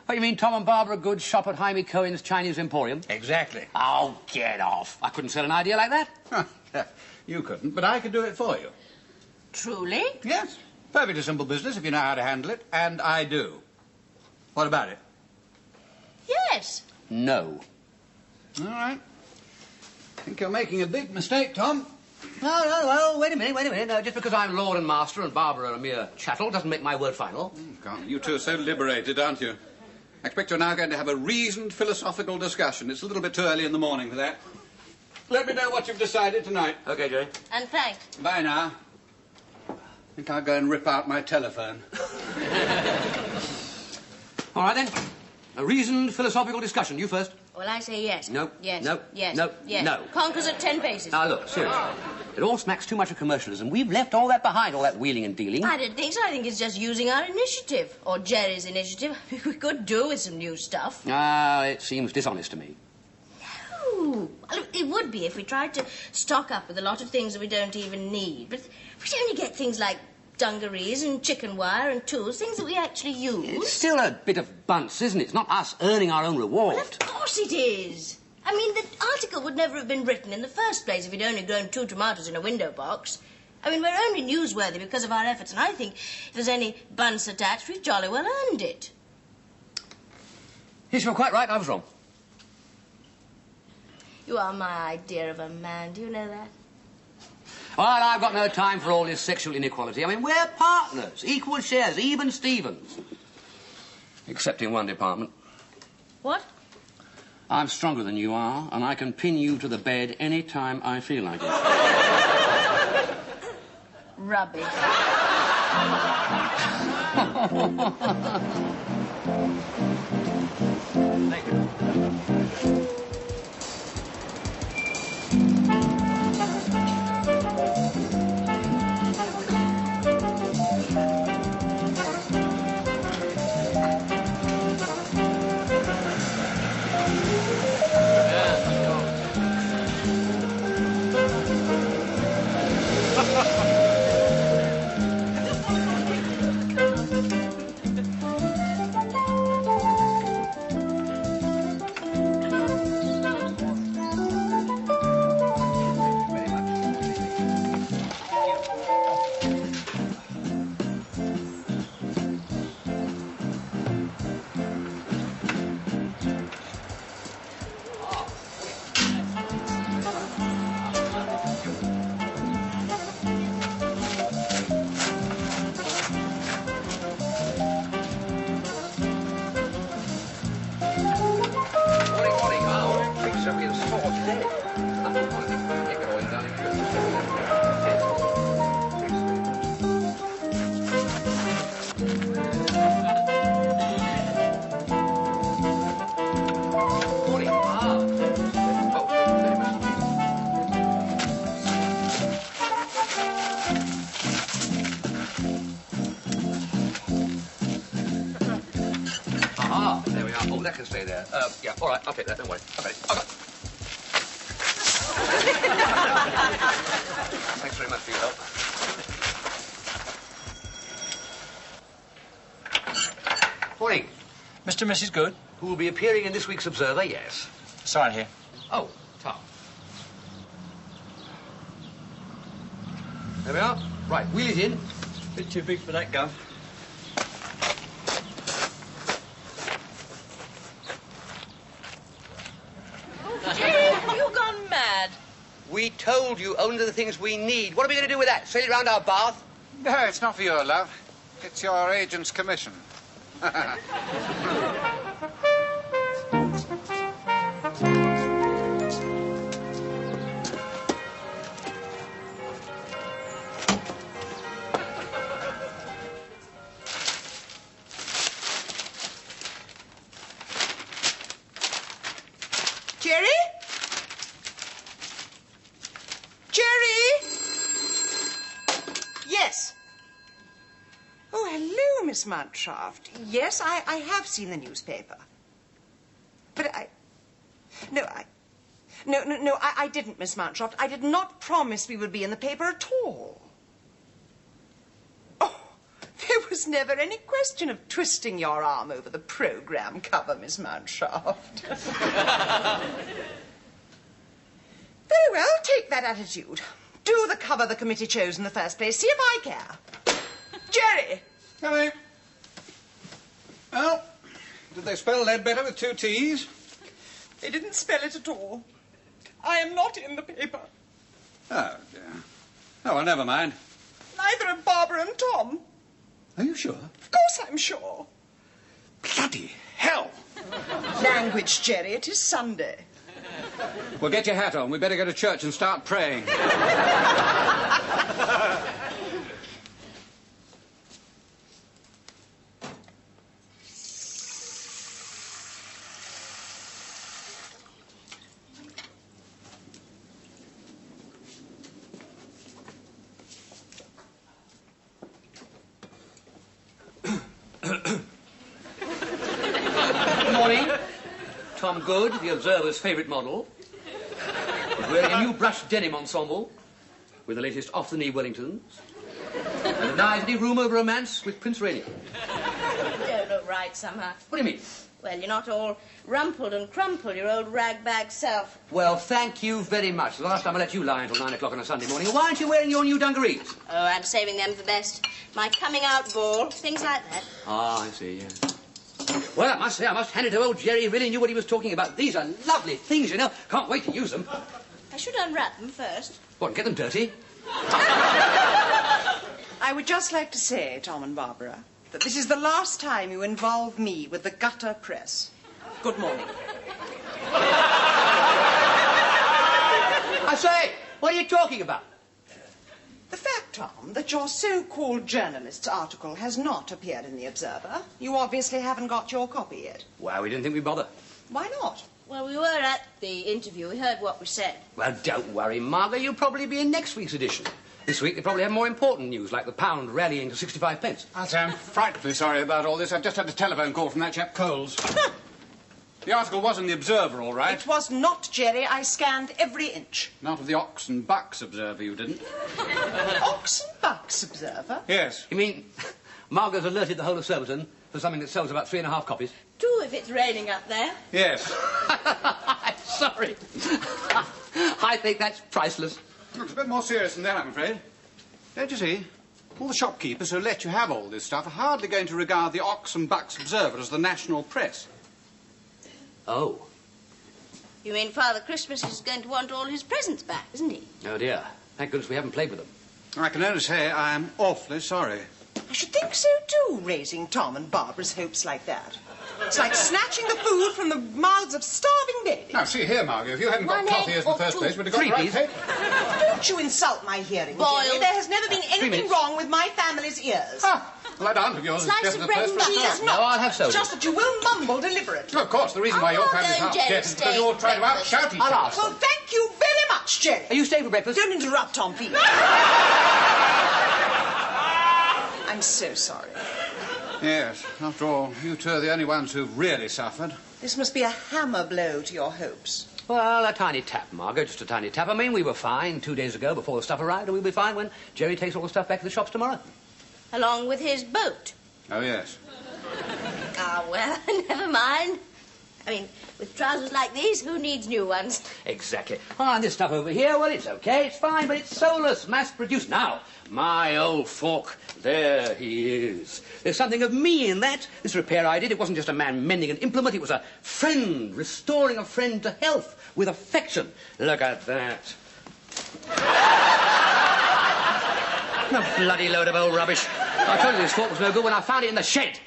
What, you mean Tom and Barbara Good shop at Jaime Cohen's Chinese Emporium? Exactly. Oh, get off. I couldn't sell an idea like that. You couldn't, but I could do it for you. Truly? Yes. Perfectly simple business if you know how to handle it, and I do. What about it? Yes. No. All right. I think you're making a big mistake, Tom. No, well, wait a minute. No, just because I'm lord and master and Barbara a mere chattel doesn't make my word final. God, you two are so liberated, aren't you? I expect you're now going to have a reasoned philosophical discussion. It's a little bit too early in the morning for that. Let me know what you've decided tonight. OK, Jerry. And thanks. Bye now. I think I'll go and rip out my telephone. All right, then. A reasoned philosophical discussion. You first. Well, I say yes. No. Yes. No. Yes. No. Yes. No. Conquers at 10 paces. Now, look, seriously. It all smacks too much of commercialism. We've left all that behind, all that wheeling and dealing. I don't think so. I think it's just using our initiative. Or Jerry's initiative. We could do with some new stuff. Ah, it seems dishonest to me. No. Well, it would be if we tried to stock up with a lot of things that we don't even need. But we'd only get things like dungarees and chicken wire and tools, things that we actually use. It's still a bit of bunce, isn't it? It's not us earning our own reward. Well, of course it is. I mean, the article would never have been written in the first place if we'd only grown 2 tomatoes in a window box. I mean, we're only newsworthy because of our efforts, and I think if there's any bunce attached, we've jolly well earned it. Yes, you're quite right. I was wrong. You are my idea of a man. Do you know that? Well, I've got no time for all this sexual inequality. I mean, we're partners, equal shares, even Stevens. Except in one department. What? I'm stronger than you are, and I can pin you to the bed any time I feel like it. Rubbish. Thank you. Oh, that can stay there. Yeah, all right, I'll take that, don't worry. I've got it. Thanks very much for your help. Morning. Mr. and Mrs. Good? Who will be appearing in this week's Observer, yes. Sign here. Oh, Tom. There we are. Right, wheel it in. Bit too big for that gun. Have you gone mad? We told you only the things we need. What are we going to do with that? Sail it round our bath? No, it's not for your love. It's your agent's commission. Jerry? Jerry? Yes. Oh, hello, Miss Mountcroft. Yes, I have seen the newspaper. But No, I didn't, Miss Mountcroft. I did not promise we would be in the paper at all. Oh, there was was never any question of twisting your arm over the programme cover, Miss Mountcroft. Very well, take that attitude. Do the cover the committee chose in the first place. See if I care. Jerry! Hello. Oh, did they spell Ledbetter with 2 T's? They didn't spell it at all. I am not in the paper. Oh, dear. Oh, well, never mind. Neither are Barbara and Tom. Are you sure? Of course I'm sure. Bloody hell! Language, Jerry. It is Sunday. Well, get your hat on. We better go to church and start praying. Good morning. Tom Good, the Observer's favourite model. He's wearing a new brushed denim ensemble with the latest off-the-knee Wellingtons. And denies any rumour of romance with Prince Rainier. You don't look right somehow. What do you mean? Well, you're not all rumpled and crumpled, your old ragbag self. Well, thank you very much. The last time I let you lie until 9 o'clock on a Sunday morning. Why aren't you wearing your new dungarees? Oh, I'm saving them for best. My coming-out ball, things like that. Ah, I see, yeah. Well, I must say, I must hand it to old Jerry. He really knew what he was talking about. These are lovely things, you know. Can't wait to use them. I should unwrap them first. What, get them dirty? I would just like to say, Tom and Barbara, that this is the last time you involve me with the gutter press. Good morning. I say, what are you talking about? The fact, Tom, that your so-called journalist's article has not appeared in the Observer, you obviously haven't got your copy yet. Well, we didn't think we'd bother. Why not? Well, we were at the interview. We heard what was said. Well, don't worry, Margot. You'll probably be in next week's edition. This week they probably have more important news, like the pound rallying to 65 pence. I'll say I'm frightfully sorry about all this. I've just had a telephone call from that chap Coles. The article was in the Observer, all right. It was not, Jerry. I scanned every inch. Not of the Ox and Bucks Observer, you didn't? Ox and Bucks Observer? Yes. You mean Margot's alerted the whole of Surbiton for something that sells about 3.5 copies? 2 if it's raining up there. Yes. I'm sorry. I think that's priceless. It's a bit more serious than that, I'm afraid. Don't you see? All the shopkeepers who let you have all this stuff are hardly going to regard the Ox and Bucks Observer as the national press. Oh. You mean Father Christmas is going to want all his presents back, isn't he? Oh, dear. Thank goodness we haven't played with them. I can only say I am awfully sorry. I should think so, too, raising Tom and Barbara's hopes like that. It's like snatching the food from the mouths of starving babies. Now, see here, Margot, if you hadn't got 1 coffee egg as in the or first 2? place, would have got 3, the right please. cake. Don't you insult my hearing, Boiled. Jerry. There has never been 3 anything minutes. wrong with my family's ears. Ah, well, that aunt of yours is Slice deaf of in the bread first and place. cheese. No, I'll have soda. Just that you will mumble deliberately. Of course, the reason why your I'll family's go half and deaf is because stay you're trying to breakfast. outshout each I'll other. ask. Well, thank you very much, Jerry. Are you staying for breakfast? Don't interrupt, Tom, please. I'm so sorry. Yes, after all, you two are the only ones who've really suffered. This must be a hammer blow to your hopes. Well, a tiny tap, Margot, just a tiny tap. I mean, we were fine 2 days ago before the stuff arrived, and we'll be fine when Jerry takes all the stuff back to the shops tomorrow. Along with his boat. Oh, yes. Ah, well, never mind. I mean, with trousers like these, who needs new ones? Exactly. Oh, and this stuff over here, well, it's okay, it's fine, but it's soulless, mass-produced. Now, my old fork, there he is. There's something of me in that. This repair I did, it wasn't just a man mending an implement, it was a friend restoring a friend to health with affection. Look at that. A bloody load of old rubbish. I told you this fork was no good when I found it in the shed.